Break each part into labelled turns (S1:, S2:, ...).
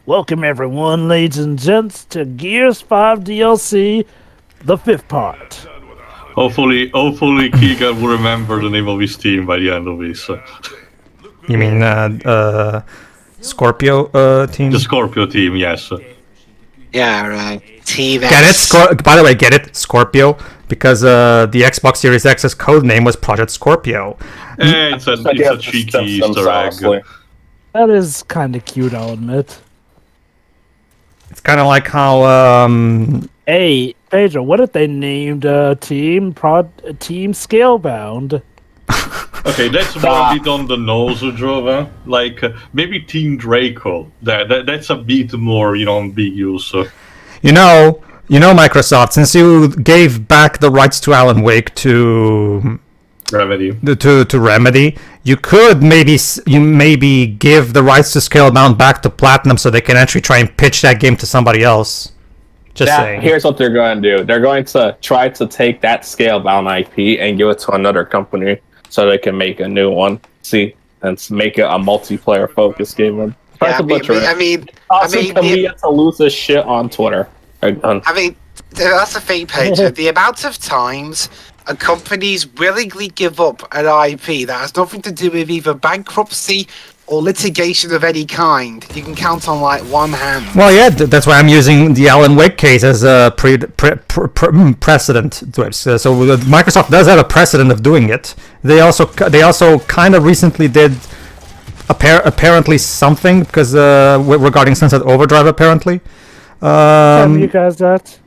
S1: Welcome everyone, ladies and gents, to Gears 5 DLC, the 5th part.
S2: Hopefully Keegan will remember the name of his team by the end of this.
S3: You mean Scorpio team?
S2: The Scorpio team, yes.
S4: Yeah, right. Team
S3: Get it? By the way, get it? Scorpio? Because the Xbox Series X's code name was Project Scorpio.
S2: It's a cheeky Easter egg.
S1: That is kind of cute, I'll admit.
S3: It's kind of like how
S1: Hey, Pedro, what if they named Team Scalebound?
S2: Okay, that's more a bit on the nose, Jova. Like maybe Team Draco. That's a bit more, ambiguous.
S3: You know, Microsoft, since you gave back the rights to Alan Wake to
S2: Remedy.
S3: To Remedy, you could maybe give the rights to Scalebound back to Platinum so they can actually try and pitch that game to somebody else. Just saying.
S5: Here's what they're going to do. They're going to try to take that Scalebound IP and give it to another company so they can make a new one. See, and make it a multiplayer focused game.
S4: Yeah, I mean,
S5: we have to lose this shit on Twitter.
S4: I mean, that's the thing, Pedro. The amount of times a company's willingly give up an IP that has nothing to do with either bankruptcy or litigation of any kind, you can count on like one hand.
S3: Well, yeah, that's why I'm using the Alan Wake case as a precedent. So Microsoft does have a precedent of doing it. They also kind of recently did apparently something because regarding Sunset Overdrive apparently.
S1: Tell you guys that.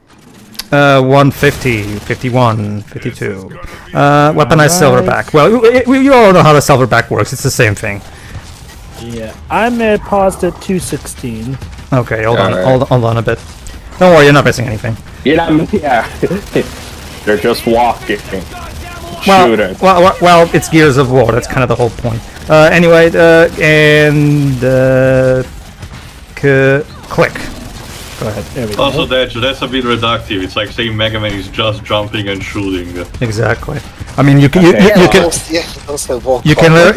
S3: 150, 51, 52. Weaponized silverback. Well, you all know how the silverback works. It's the same thing.
S1: Yeah, I'm paused at 216.
S3: Okay, hold on a bit. Don't worry, you're not missing anything.
S5: Yeah. They're just walking.
S3: Shooting. Well, it's Gears of War. That's kind of the whole point. Anyway, click. Go ahead. There we go.
S2: Also, that's a bit reductive. It's like saying Mega Man is just jumping and shooting.
S3: Exactly. I mean, you can.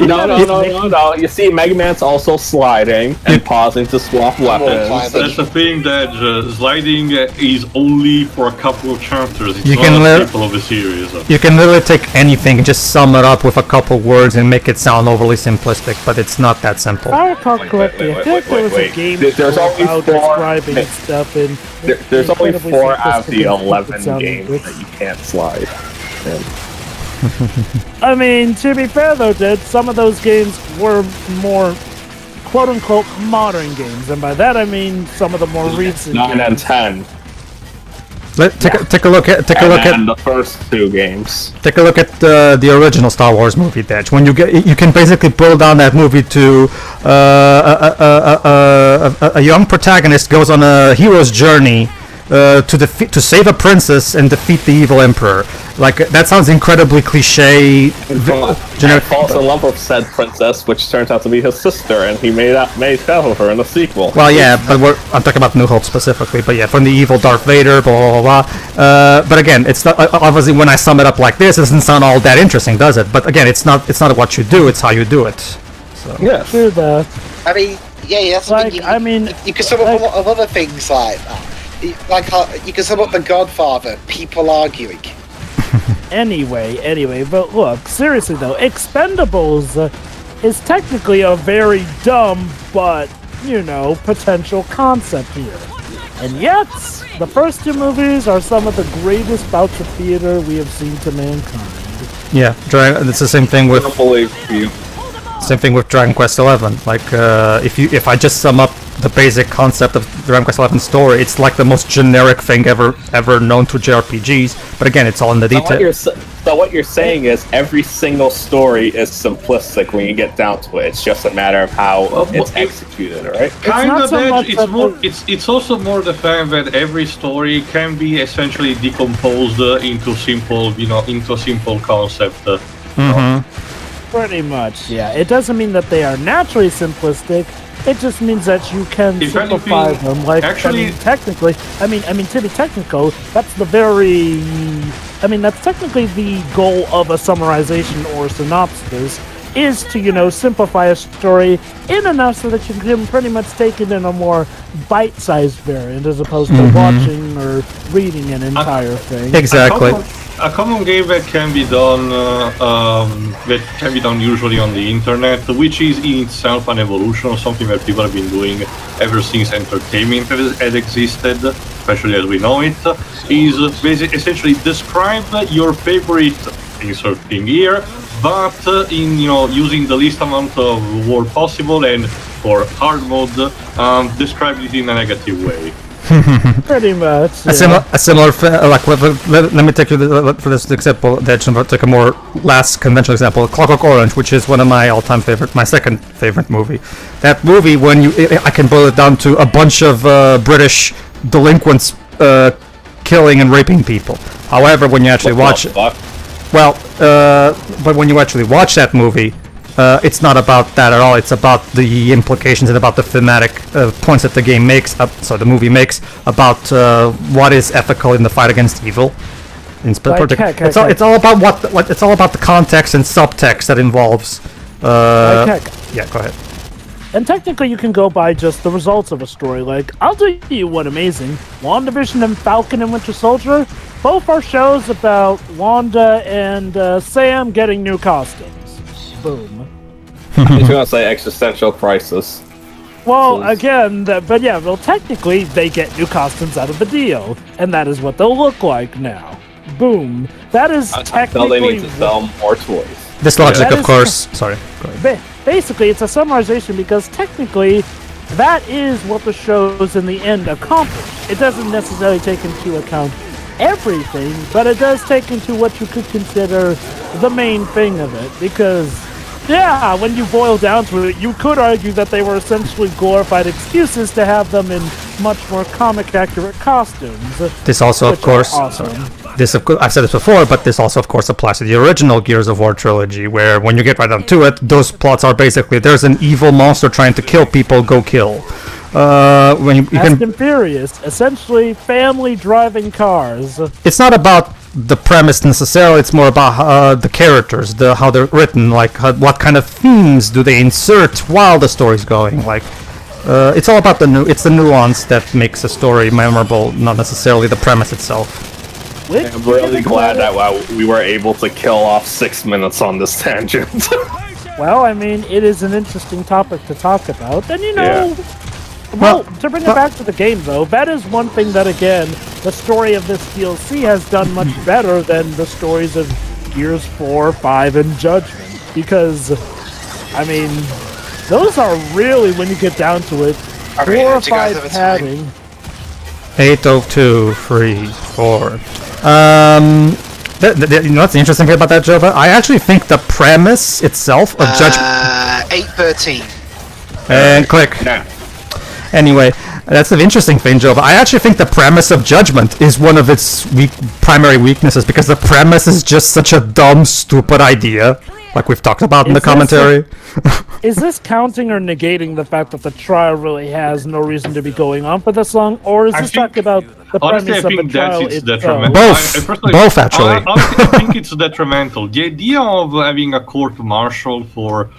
S3: No.
S5: You see, Mega Man's also sliding and pausing to swap weapons.
S2: That's the thing that sliding is only for a couple of chapters. It's not a staple of the series.
S3: You can literally take anything and just sum it up with a couple words and make it sound overly simplistic, but it's not that simple.
S1: If I recall correctly, I think there was a game about describing stuff in.
S5: There's only 4 out of the 11 games that you can't slide in.
S1: I mean, to be fair though, some of those games were more quote-unquote modern games, and by that I mean some of the more recent
S5: 9 and 10.
S3: Take a look at
S5: the first 2 games.
S3: Take a look at the original Star Wars movie, Dej. When you can basically boil down that movie to a young protagonist goes on a hero's journey to save a princess and defeat the evil emperor. Like, that sounds incredibly cliche.
S5: Falls in love with said princess, which turns out to be his sister, and he made out of her in the sequel.
S3: Well, yeah, but I'm talking about New Hope specifically. But yeah, from the evil Darth Vader, blah blah blah. But again, it's not, obviously when I sum it up like this, it doesn't sound all that interesting, does it? But again, it's not what you do; it's how you do it. So.
S5: Yeah,
S1: true that.
S4: I mean, yeah, that's like, you can sum up a lot of other things like that. Like you can sum up The Godfather, people arguing.
S1: Anyway, but look, seriously though, Expendables is technically a very dumb but, potential concept here. And yet, the first 2 movies are some of the greatest bouts of theater we have seen to mankind.
S3: Yeah, it's the same thing with.
S5: I don't believe you.
S3: Same thing with Dragon Quest XI. Like, if I just sum up the basic concept of Dragon Quest XI story, it's like the most generic thing ever known to JRPGs. But again, it's all in the detail.
S5: So what you're saying is every single story is simplistic when you get down to it. It's just a matter of how it's executed, right?
S2: Kind of that. It's also more the fact that every story can be essentially decomposed into simple, into a simple concept.
S1: Pretty much, yeah. It doesn't mean that they are naturally simplistic. It just means that you can simplify them. Like, actually, technically, to be technical, that's that's technically the goal of a summarization or synopsis, is to, you know, simplify a story in enough so that you can pretty much take it in a more bite-sized variant as opposed to watching or reading an entire thing.
S3: Exactly.
S2: A common game that can be done usually on the internet, which is in itself an evolution of something that people have been doing ever since entertainment had existed, especially as we know it, is essentially describe your favorite insert thing here, but in using the least amount of word possible, and for hard mode, describe it in a negative way.
S1: Pretty much.
S3: A similar like let me take you for this example. Take a more last conventional example, Clockwork Orange, which is one of my all-time favorite, my second favorite movie. That movie, when I can boil it down to a bunch of British delinquents killing and raping people. However, when you actually watch it, but when you actually watch that movie, it's not about that at all. It's about the implications and about the thematic points that the game makes. The movie makes about what is ethical in the fight against evil. It's all about it's all about the context and subtext that involves. Yeah, go ahead.
S1: And technically, you can go by just the results of a story. Like, I'll do you one amazing. WandaVision and Falcon and Winter Soldier, both are shows about Wanda and Sam getting new costumes. Boom.
S5: I was gonna say existential crisis.
S1: Well, again, well, technically, they get new costumes out of the deal, and that is what they'll look like now. Boom. That is technically.
S5: They need to sell more toys.
S3: This logic, of course. Sorry. Go ahead.
S1: Basically, it's a summarization because technically, that is what the shows in the end accomplish. It doesn't necessarily take into account everything, but it does take into what you could consider the main thing of it, because. Yeah, when you boil down to it, you could argue that they were essentially glorified excuses to have them in much more comic-accurate costumes.
S3: This also, of course,
S1: awesome.
S3: I've said this before, but this also, of course, applies to the original Gears of War trilogy, where when you get right down to it, those plots are basically, there's an evil monster trying to kill people, go kill.
S1: Fast and Furious, essentially family driving cars.
S3: It's not about the premise necessarily, it's more about the characters, how they're written, like what kind of themes do they insert while the story's going. Like it's all about the nuance that makes a story memorable, not necessarily the premise itself.
S5: I'm really glad that we were able to kill off 6 minutes on this tangent.
S1: Well, I mean, it is an interesting topic to talk about, and well, to bring it back to the game, though, that is one thing that, again, the story of this DLC has done much better than the stories of Gears 4, 5, and Judgment. Because, I mean, those are really, when you get down to it, glorified padding.
S3: 80234. You know what's the interesting thing about that, Jova? I actually think the premise itself of Judgment...
S4: 813.
S3: And click.
S5: Nah.
S3: Anyway, that's the interesting thing, Joe. But I actually think the premise of Judgment is one of its primary weaknesses, because the premise is just such a dumb, stupid idea, like we've talked about in the commentary.
S1: Is this counting or negating the fact that the trial really has no reason to be going on for this long, or is this talking about the premise of the trial itself?
S3: Both, actually.
S2: I think it's detrimental. The idea of having a court-martial for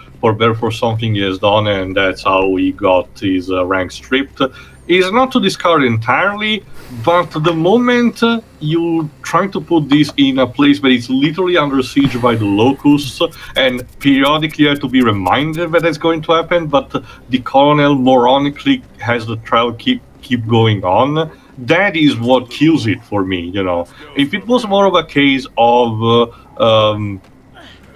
S2: something he has done, and that's how he got his rank stripped, is not to discard entirely, but the moment you try to put this in a place where it's literally under siege by the locusts, and periodically you have to be reminded that that's going to happen, but the colonel moronically has the trial keep going on, that is what kills it for me, If it was more of a case of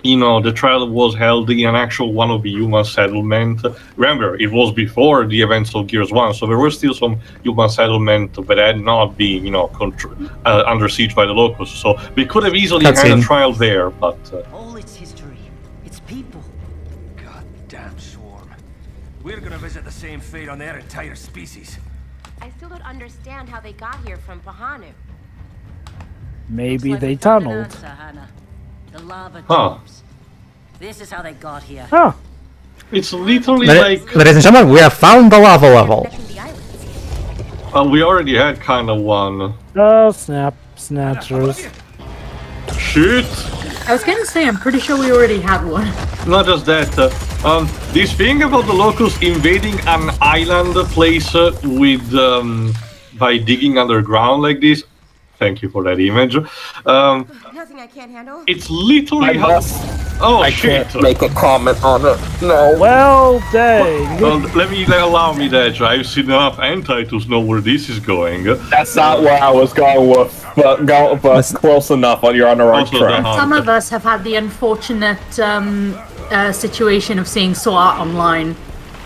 S2: the trial was held in an actual one of the human settlement. Remember, it was before the events of Gears 1, so there were still some human settlement that had not been, under siege by the locusts. So they could have easily had a trial there, but...
S6: All its history, its people. Goddamn swarm. We're gonna visit the same fate on their entire species.
S7: I still don't understand how they got here from Pahanu.
S1: Maybe they tunneled.
S6: Hana. The lava tubes. This is how they got here.
S1: Huh.
S2: It's literally like...
S3: Ladies and gentlemen, we have found the lava level.
S2: We already had kind of one.
S1: Oh, snatchers.
S2: Shoot!
S8: I was gonna say, I'm pretty sure we already had one.
S2: Not just that, this thing about the locals invading an island place with by digging underground like this. Thank you for that image.
S7: Nothing I can't handle.
S2: It's literally
S5: I can't make a comment on it. No.
S1: Well, dang.
S2: Allow me that. I've seen enough anti to know where this is going.
S5: That's not where I was going with, but close enough. You're on the right track.
S8: Some of us have had the unfortunate situation of seeing SWAT online.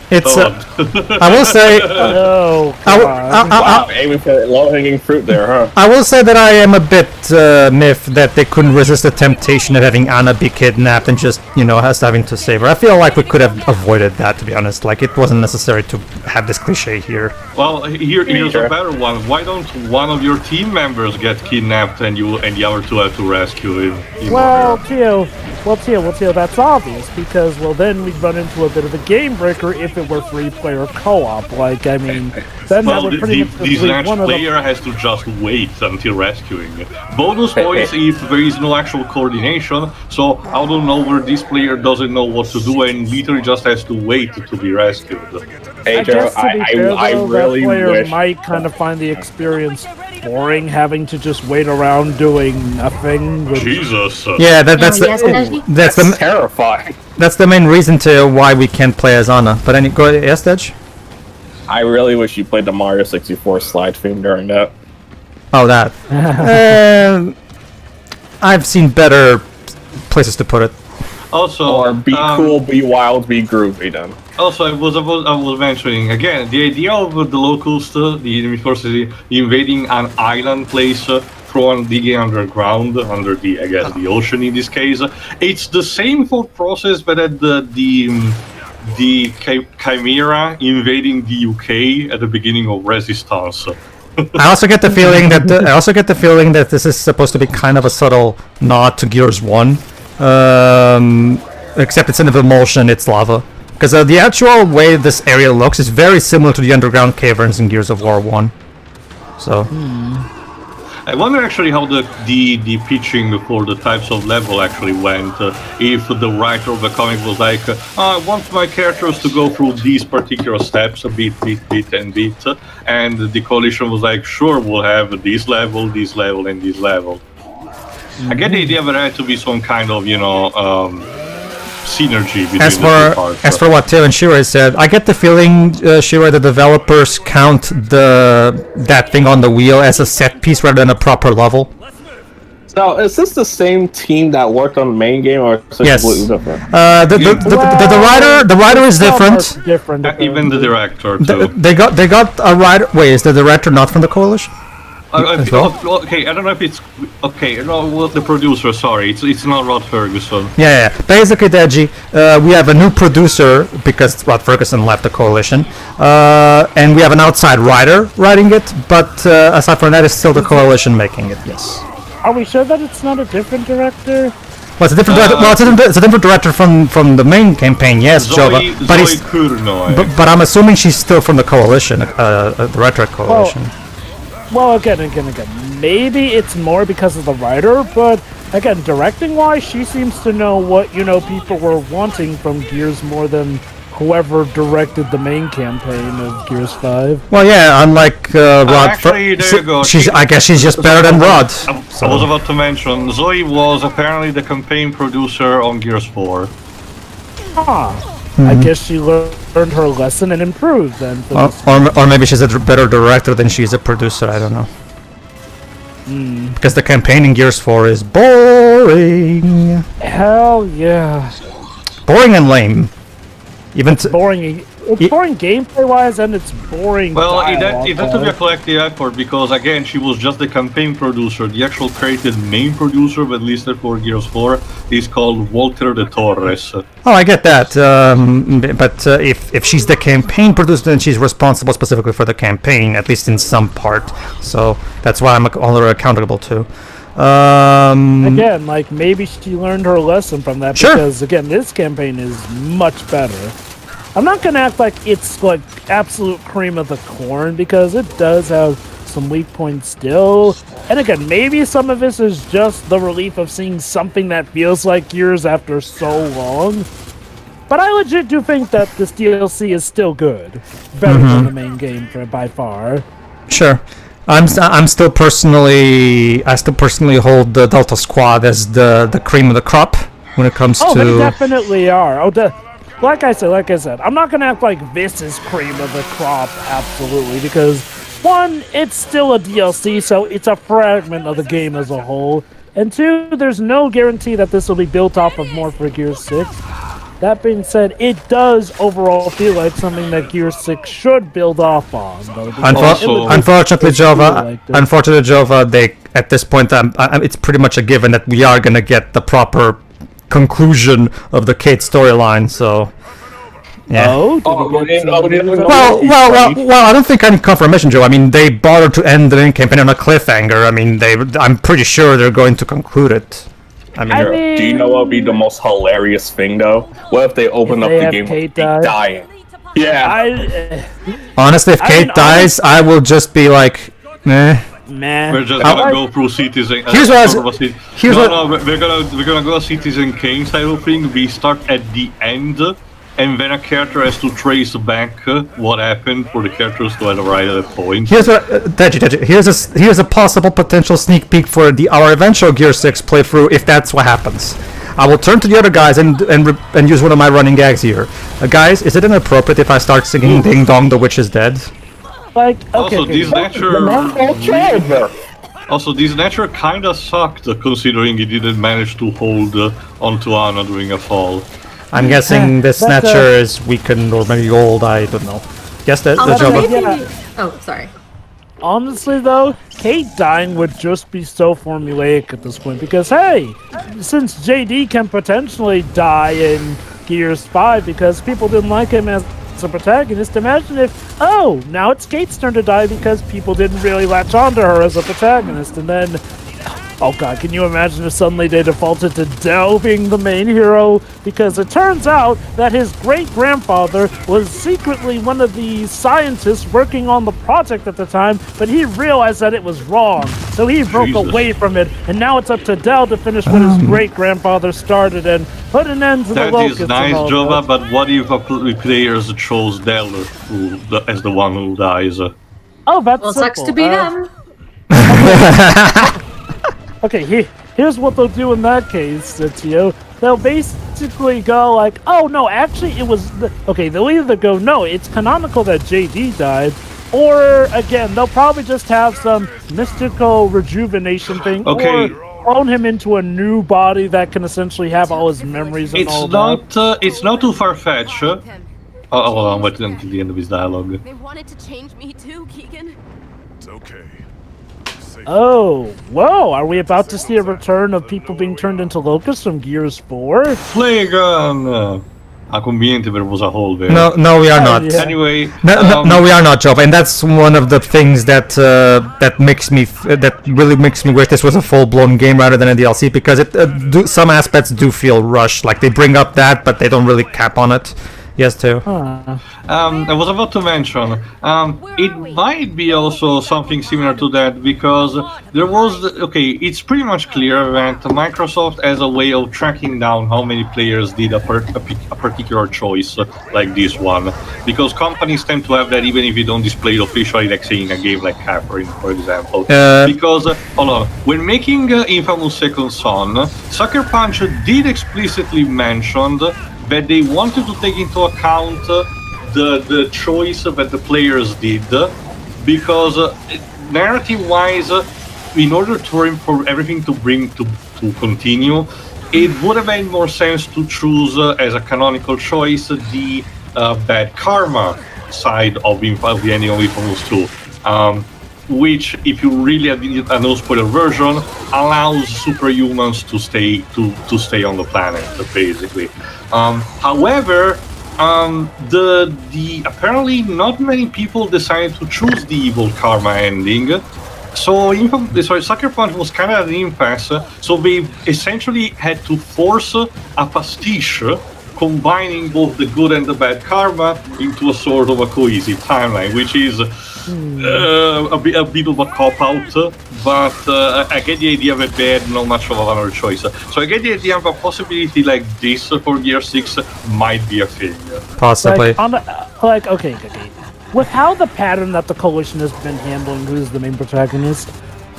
S3: It's. I will say.
S1: Oh,
S5: Wow, aiming for low-hanging fruit there, huh?
S3: I will say that I am a bit miffed that they couldn't resist the temptation of having Hana be kidnapped and just, us having to save her. I feel like we could have avoided that, to be honest. Like, it wasn't necessary to have this cliche here.
S2: Well, here's a better one. Why don't one of your team members get kidnapped and the other two have to rescue him?
S1: Well, Tio, that's obvious, because, well, then we'd run into a bit of a game breaker if it were three-player co-op. Like, I mean, then that would pretty much
S2: the snatch player has to just wait until rescuing. Bonus points if there is no actual coordination, so I don't know where this player doesn't know what to do and literally just has to wait to be rescued.
S5: Pedro, I really wish
S1: might kind of find the experience boring, having to just wait around doing nothing.
S2: Jesus.
S3: Yeah, that's
S5: terrifying.
S3: That's the main reason to why we can't play as Hana. But go ahead, yes, Dej?
S5: I really wish you played the Mario 64 slide theme during that.
S3: Oh, that. I've seen better places to put it.
S2: Also,
S5: or be cool, be wild, be groovy. Then.
S2: Also, I was mentioning again the idea of the locals, the enemy forces invading an island place from digging underground under the ocean in this case. It's the same thought process, but at the Chimera invading the UK at the beginning of Resistance.
S3: I also get the feeling that this is supposed to be kind of a subtle nod to Gears 1, except instead of emulsion, it's lava. Because the actual way this area looks is very similar to the underground caverns in Gears of War 1. So.
S2: I wonder actually how the pitching for the types of level actually went. If the writer of the comic was like, I want my characters to go through these particular steps, a bit, and and the coalition was like, sure, we'll have this level, and this level. I get the idea that there had to be some kind of, synergy between the two parts.
S3: As for what Tail and Shira said, I get the feeling, Shira, the developers count that thing on the wheel as a set piece rather than a proper level.
S5: So, is this the same team that worked on the main game, or is it completely different?
S3: The writer is different.
S2: Even the director too.
S3: They got a writer. Wait, is the director not from the coalition?
S2: Okay, I don't know if it's okay. No, the producer. Sorry, it's not Rod Ferguson.
S3: Yeah. Basically, Deji, we have a new producer because Rod Ferguson left the coalition, and we have an outside writer writing it. But aside from that, it's still the coalition making it. Yes.
S1: Are we sure that it's not a different director?
S3: Well, it's a different director. It's a different director from the main campaign. Yes, Jova. But I'm assuming she's still from the coalition, the director at coalition.
S1: Well, again, maybe it's more because of the writer, but again, directing-wise, she seems to know what, people were wanting from Gears more than whoever directed the main campaign of Gears 5.
S3: Well, yeah, unlike Rod.
S2: Actually, there you go.
S3: I guess she's just better than Rod.
S2: I was about to mention, Zoe was apparently the campaign producer on Gears 4.
S1: I guess she learned her lesson and improved then.
S3: Or maybe she's a better director than she's a producer, I don't know. Because the campaign in Gears 4 is boring.
S1: Hell yeah.
S3: Boring and lame.
S1: Boring. It's boring gameplay-wise, and it's boring.
S2: Well, it had to be a collective effort because, again, she was just the campaign producer. The actual created main producer, but listed for Gears 4, is called Walter de Torres.
S3: Oh, I get that. But if she's the campaign producer, then she's responsible specifically for the campaign, at least in some part. So that's why I'm accountable to.
S1: Again, maybe she learned her lesson from that.
S3: Sure.
S1: Because, again, this campaign is much better. I'm not gonna act like it's absolute cream of the corn because it does have some weak points still. And again, maybe some of this is just the relief of seeing something that feels like Gears after so long. But I legit do think that this DLC is still good. Better than the main game by far.
S3: Sure. I still personally hold the Delta Squad as the cream of the crop when it comes to.
S1: They definitely are. Like I said, I'm not gonna act like this is cream of the crop, absolutely, because one, it's still a DLC, so it's a fragment of the game as a whole, and two, there's no guarantee that this will be built off of more for Gears 6. That being said, it does overall feel like something that Gears 6 should build off on, though.
S3: Unfortunately, Jova, they at this point, it's pretty much a given that we are gonna get the proper conclusion of the Kate storyline. So, yeah.
S1: Well,
S3: I don't think any confirmation, Joe. I mean, they bothered to end the main campaign on a cliffhanger. I mean, I'm pretty sure they're going to conclude it. I mean,
S5: do you know what would be the most hilarious thing, though? What if they open up the game with Kate dying? Yeah.
S3: Honestly, if Kate dies, I will just be like, meh.
S2: We're just gonna go through Citizen.
S3: We're
S2: gonna go Citizen Kane style thing. We start at the end, and then a character has to trace back what happened for the characters to arrive at a point.
S3: Here's a possible potential sneak peek for our eventual Gear 6 playthrough if that's what happens. I will turn to the other guys and use one of my running gags here. Guys, is it inappropriate if I start singing "Ding Dong, the Witch is Dead"?
S1: Like,
S2: also, these Snatcher kinda sucked, considering he didn't manage to hold onto Hana during a fall.
S3: I'm guessing this Snatcher is weakened or maybe old, I don't know. Guess that the job.
S8: Oh, sorry.
S1: Honestly, though, Kate dying would just be so formulaic at this point, because, hey, since JD can potentially die in Gears 5 because people didn't like him as a protagonist, imagine if, now it's Kate's turn to die because people didn't really latch on to her as a protagonist, and then, oh god, can you imagine if suddenly they defaulted to Del being the main hero? Because it turns out that his great-grandfather was secretly one of the scientists working on the project at the time, but he realized that it was wrong, so he broke away from it, and now it's up to Del to finish what his great-grandfather started and put an end to the Locusts.
S2: That is nice, Jova, but what if players chose Del as the one who dies?
S1: Oh, that's
S8: well,
S1: simple.
S8: Sucks to be them.
S1: Okay, here's what they'll do in that case, Tio. They'll basically go like, oh no, actually it was... Okay, they'll either go, no, it's canonical that JD died, or, again, they'll probably just have some mystical rejuvenation thing, or clone him into a new body that can essentially have all his memories and all that.
S2: It's not too far-fetched. Oh, hold on, wait until the end of his dialogue.
S7: They wanted to change me too, Keegan.
S9: It's okay.
S1: Oh, whoa, are we about to see a return of people being turned into locusts from Gears 4?
S2: Flagon! Conveniente there was a hole there.
S3: No, we are not.
S1: Yeah.
S2: Anyway,
S3: no, we are not, Job, and that's one of the things that that really makes me wish this was a full-blown game rather than a DLC, because some aspects do feel rushed. Like they bring up that, but they don't really cap on it. Yes, too.
S2: I was about to mention, it might be also something similar to that, because there was, it's pretty much clear that Microsoft has a way of tracking down how many players did a particular choice, like this one, because companies tend to have that even if you don't display it officially, like saying a game like Catherine, for example. Because, hold on, when making Infamous Second Son, Sucker Punch did explicitly mention that they wanted to take into account the choice that the players did, because narrative-wise, in order for everything to continue, it would have made more sense to choose as a canonical choice the bad karma side of the ending of Infamous 2. Which, if you really have a no-spoiler version, allows superhumans to stay on the planet, basically. However, apparently not many people decided to choose the evil karma ending. So Sucker Punch was kind of an impasse. So they essentially had to force a pastiche, combining both the good and the bad karma into a sort of a cohesive timeline, which is a bit of a cop-out, but I get the idea that they had not much of another choice. So I get the idea of a possibility like this for Gear 6 might be a failure.
S3: Possibly.
S1: Okay. With how the pattern that the Coalition has been handling who's the main protagonist,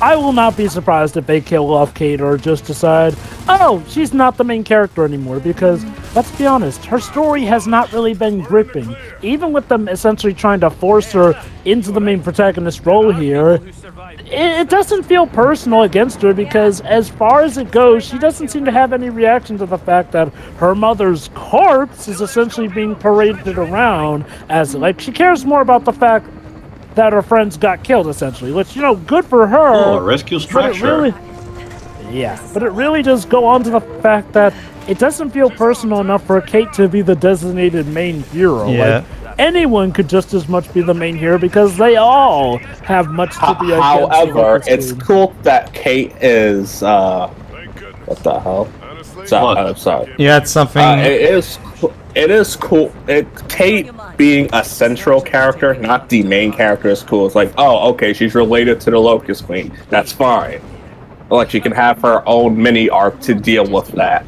S1: I will not be surprised if they kill off Kate or just decide, oh, she's not the main character anymore, because, let's be honest, her story has not really been gripping. Even with them essentially trying to force her into the main protagonist role here, it doesn't feel personal against her, because as far as it goes, she doesn't seem to have any reaction to the fact that her mother's corpse is essentially being paraded around as, like, she cares more about the fact that her friends got killed, essentially, which, you know, good for her.
S2: Oh, rescue snatcher.
S1: But it really does go on to the fact that it doesn't feel personal enough for Kate to be the designated main hero.
S3: Yeah.
S1: Like, anyone could just as much be the main hero because they all have much to be against.
S5: However, it's cool that Kate is, what the hell? I'm sorry.
S3: Yeah, it's something...
S5: It is cool. Kate being a central character, not the main character, is cool. It's like, oh, okay, she's related to the Locust Queen. That's fine. Like, she can have her own mini arc to deal with that.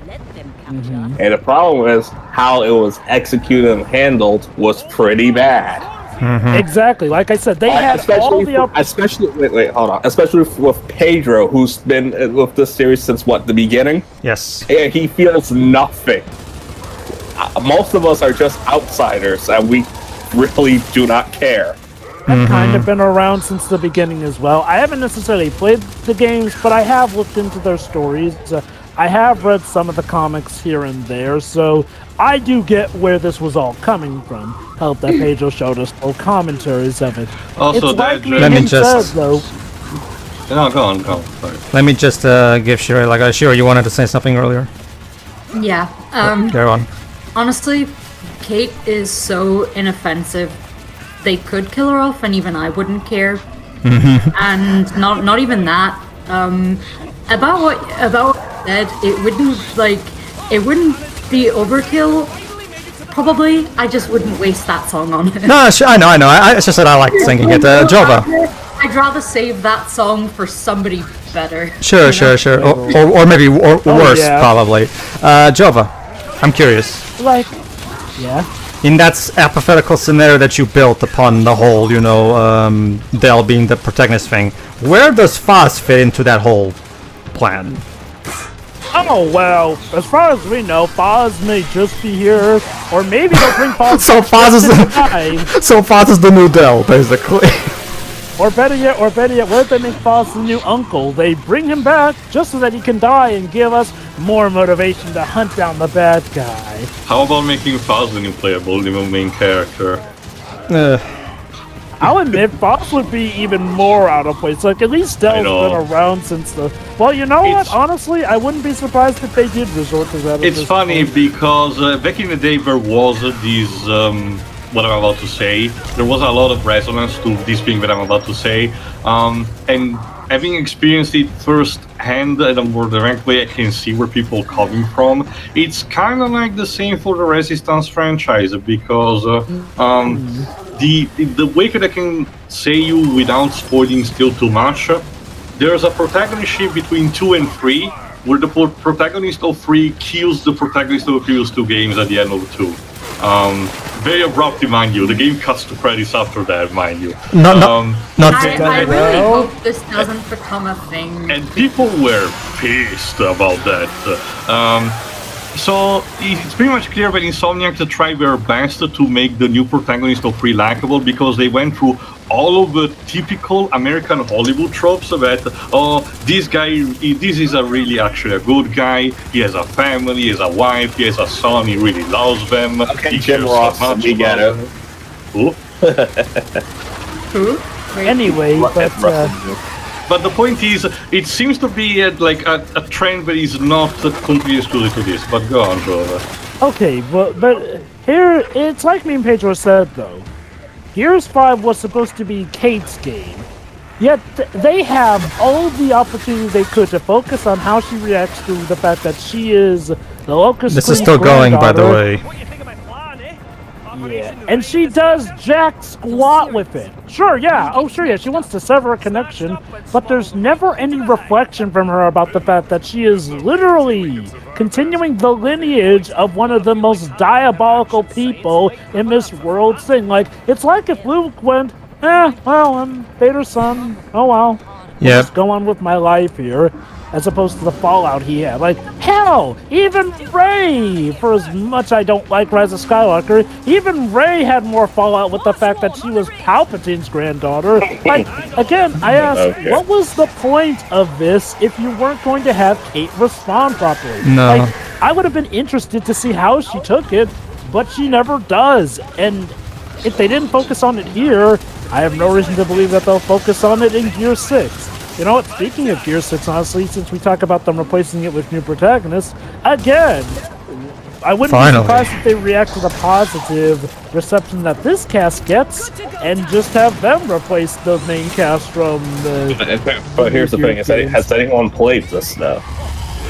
S5: And the problem is how it was executed and handled was pretty bad.
S1: Exactly. Like I said, they had all the...
S5: Wait, hold on. Especially with Pedro, who's been with this series since, what, the beginning?
S3: Yes.
S5: And he feels nothing. Most of us are just outsiders, and we really do not care.
S1: I've kind of been around since the beginning as well. I haven't necessarily played the games, but I have looked into their stories. I have read some of the comics here and there, so I do get where this was all coming from. Help that Pedro showed us full commentaries of it.
S2: Also,
S1: it's like
S3: let me just...
S1: though.
S2: No, go on. Sorry.
S3: Let me just give Shira, like, Shira, you wanted to say something earlier?
S8: Yeah.
S3: Go on.
S8: Honestly, Kate is so inoffensive. They could kill her off, and even I wouldn't care. And not even that. About what said, it wouldn't be overkill. Probably, I just wouldn't waste that song on it.
S3: No, I know. It's just that I like singing it. Jova.
S8: I'd rather save that song for somebody better.
S3: Sure. Or maybe worse, probably. Jova, I'm curious. In that hypothetical scenario that you built upon the whole, you know, Del being the protagonist thing, where does Faz fit into that whole plan?
S1: Oh, well, as far as we know, Faz may just be here, or maybe they'll bring Faz
S3: So Faz is the new Del, basically.
S1: Or better yet, where they make Faz the new uncle, they bring him back just so that he can die and give us more motivation to hunt down the bad guy.
S2: How about making Faz the new playable, the main character?
S1: I'll admit, Faz would be even more out of place. Like, at least Del's been around since the... Well, you know what? Honestly, I wouldn't be surprised if they did resort to that.
S2: It's funny because back in the day there was this... what I'm about to say, there was a lot of resonance to this thing that I'm about to say, and having experienced it firsthand at a more direct way, I can see where people are coming from. It's kind of like the same for the Resistance franchise, because the way that I can say you without spoiling still too much, there's a protagonist ship between 2 and 3, where the protagonist of 3 kills the protagonist of the previous 2 games at the end of 2. Very abruptly, mind you. The game cuts to credits after that, mind you.
S8: I really hope this doesn't become a thing.
S2: And people were pissed about that. So it's pretty much clear that Insomniac tried their best to make the new protagonist of 3 likable, because they went through all of the typical American Hollywood tropes that, this is actually a good guy, he has a family, he has a wife, he has a son, he really loves them.
S5: Okay, Jim Ross, we get it.
S2: Who?
S8: Who?
S1: Anyway,
S2: but the point is, it seems to be a trend that is not completely exclusive to this, but go on, Joe.
S1: Okay, but here, it's like me and Pedro said, though. Gears 5 was supposed to be Kate's game, yet they have all the opportunity they could to focus on how she reacts to the fact that she is the Locust
S3: This is
S1: Queen's
S3: still going, by the way.
S1: Yeah, and she does jack squat with it. Sure, yeah. Oh, sure, yeah. She wants to sever a connection, but there's never any reflection from her about the fact that she is literally continuing the lineage of one of the most diabolical people in this world's thing. Like, it's like if Luke went, well, I'm Vader's son. Oh, well.
S3: Yeah.
S1: Just go on with my life here. As opposed to the fallout he had. Like, hell, even Rey, for as much I don't like Rise of Skywalker, even Rey had more fallout with the fact that she was Palpatine's granddaughter. Like, again, I ask, what was the point of this if you weren't going to have Kate respond properly?
S3: No.
S1: Like, I would have been interested to see how she took it, but she never does. And if they didn't focus on it here, I have no reason to believe that they'll focus on it in Gear 6. You know what, speaking of Gear 6, honestly, since we talk about them replacing it with new protagonists, again, I wouldn't be surprised if they react to the positive reception that this cast gets and just have them replace the main cast from the...
S5: But here's the thing, has anyone played this now?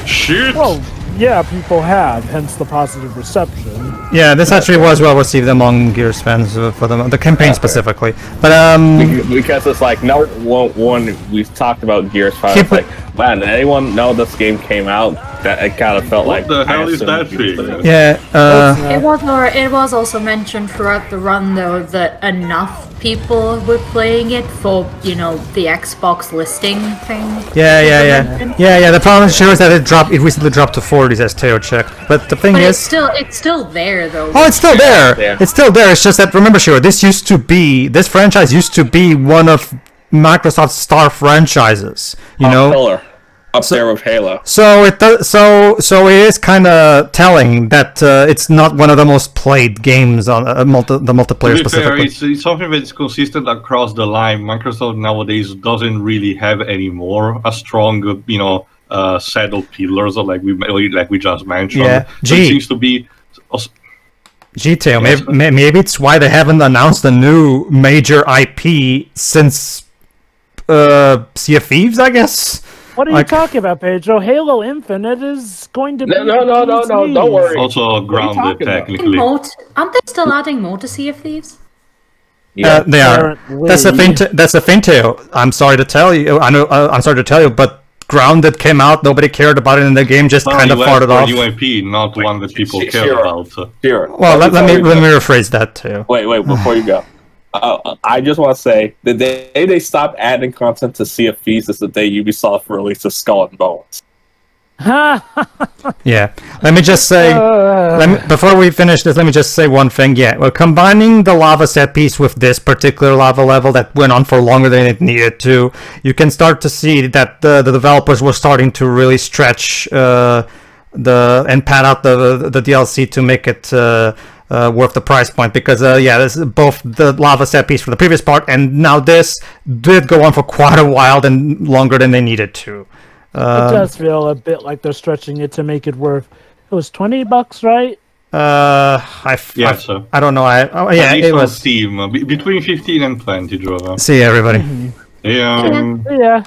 S2: Shit!
S1: Well, yeah, people have, hence the positive reception.
S3: Yeah, this actually was well received among Gears fans for the campaign specifically. But
S5: because it's like no one we've talked about Gears 5. It's like, man, anyone know this game came out? That it kind of felt like.
S2: What the hell is that thing?
S3: Yeah.
S8: It was also mentioned throughout the run though that enough people were playing it for the Xbox listing thing.
S3: Yeah. The problem is that it recently dropped to 40, as Teo checked. But the thing is,
S8: it's still there though.
S3: Oh, it's still there.
S5: Yeah.
S3: It's still there. It's just that remember, Shiro, this franchise used to be one of Microsoft's star franchises. You know.
S5: Pillar. Up there with Halo.
S3: So it does. So it is kind of telling that it's not one of the most played games on the multiplayer
S2: To be
S3: specifically.
S2: fair, it's something that's consistent across the line. Microsoft nowadays doesn't really have anymore a strong, set of pillars like we just mentioned.
S3: Yeah.
S2: So it seems to be.
S3: GTA. Maybe it's why they haven't announced a new major IP since Sea of Thieves, I guess.
S1: What are you talking about, Pedro? Halo Infinite is going to be...
S5: No, don't worry.
S2: Also grounded, technically.
S8: Aren't they still adding more to Sea of Thieves?
S3: Yeah, they are. That's the thing, Teo. I'm sorry to tell you. I'm sorry to tell you, but Grounded came out. Nobody cared about it in the game. Just kind of farted off.
S2: UMP, not one that people care about.
S5: Sure.
S3: Well, let me rephrase that too.
S5: Wait, before you go. I just want to say, the day they stopped adding content to Sea of Thieves is the day Ubisoft releases Skull and Bones.
S3: Yeah. Let me just say, before we finish this, let me just say one thing. Yeah, well, combining the lava set piece with this particular lava level that went on for longer than it needed to, you can start to see that the developers were starting to really stretch and pad out the DLC to make it worth the price point, because this is both the lava set piece for the previous part and now this did go on for quite a while and longer than they needed to.
S1: It does feel a bit like they're stretching it to make it worth. It was $20, right?
S2: I
S3: don't know. It was
S2: Steam between 15 and 20. Drover.
S3: See you, everybody.
S2: Yeah.
S1: Yeah.